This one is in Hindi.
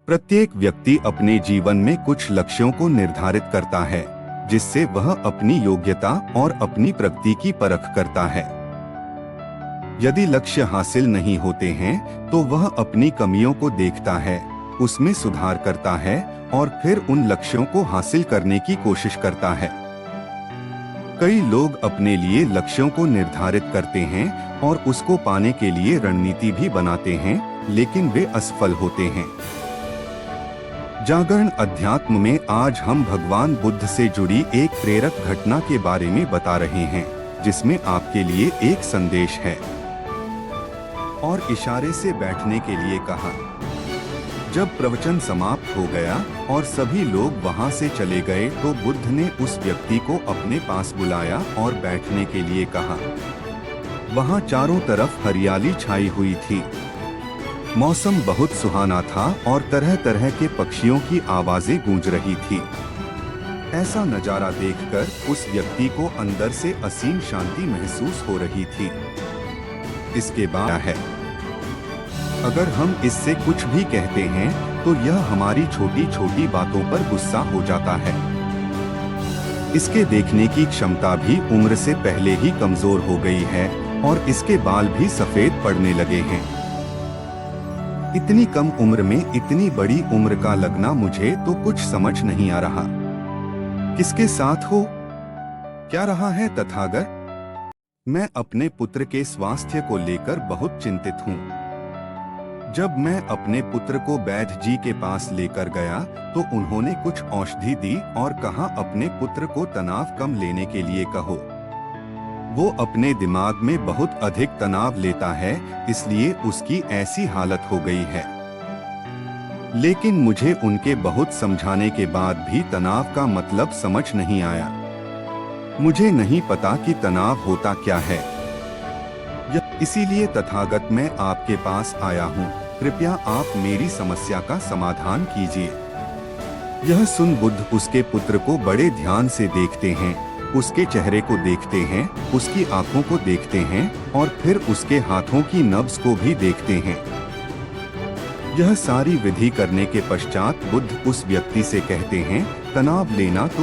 प्रत्येक व्यक्ति अपने जीवन में कुछ लक्ष्यों को निर्धारित करता है, जिससे वह अपनी योग्यता और अपनी प्रगति की परख करता है। यदि लक्ष्य हासिल नहीं होते हैं, तो वह अपनी कमियों को देखता है, उसमें सुधार करता है और फिर उन लक्ष्यों को हासिल करने की कोशिश करता है। कई लोग अपने लिए लक्ष्यों को निर्धारित करते हैं और उसको पाने के लिए रणनीति भी बनाते हैं, लेकिन वे असफल होते हैं। जागरण अध्यात्म में आज हम भगवान बुद्ध से जुड़ी एक प्रेरक घटना के बारे में बता रहे हैं, जिसमें आपके लिए एक संदेश है। और इशारे से बैठने के लिए कहा। जब प्रवचन समाप्त हो गया और सभी लोग वहां से चले गए, तो बुद्ध ने उस व्यक्ति को अपने पास बुलाया और बैठने के लिए कहा। वहां चारों तरफ हरियाली छाई हुई थी। मौसम बहुत सुहाना था और तरह तरह के पक्षियों की आवाजें गूंज रही थी। ऐसा नजारा देखकर उस व्यक्ति को अंदर से असीम शांति महसूस हो रही थी। इसके बाद है, अगर हम इससे कुछ भी कहते हैं तो यह हमारी छोटी छोटी बातों पर गुस्सा हो जाता है। इसके देखने की क्षमता भी उम्र से पहले ही कमजोर हो गई है और इसके बाल भी सफेद पड़ने लगे हैं। इतनी कम उम्र में इतनी बड़ी उम्र का लगना मुझे तो कुछ समझ नहीं आ रहा। किसके साथ हो? क्या रहा है तथागत? मैं अपने पुत्र के स्वास्थ्य को लेकर बहुत चिंतित हूँ। जब मैं अपने पुत्र को वैद्य जी के पास लेकर गया तो उन्होंने कुछ औषधि दी और कहा अपने पुत्र को तनाव कम लेने के लिए कहो। वो अपने दिमाग में बहुत अधिक तनाव लेता है, इसलिए उसकी ऐसी हालत हो गई है। लेकिन मुझे उनके बहुत समझाने के बाद भी तनाव का मतलब समझ नहीं आया। मुझे नहीं पता कि तनाव होता क्या है। इसीलिए तथागत मैं आपके पास आया हूँ। कृपया आप मेरी समस्या का समाधान कीजिए। यह सुन बुद्ध उसके पुत्र को बड़े ध्यान से देखते हैं, उसके चेहरे को देखते हैं, उसकी आंखों को देखते हैं और फिर उसके हाथों की नब्ज को भी देखते हैं। यह सारी विधि करने के पश्चात बुद्ध उस व्यक्ति से कहते हैं, तनाव लेना तो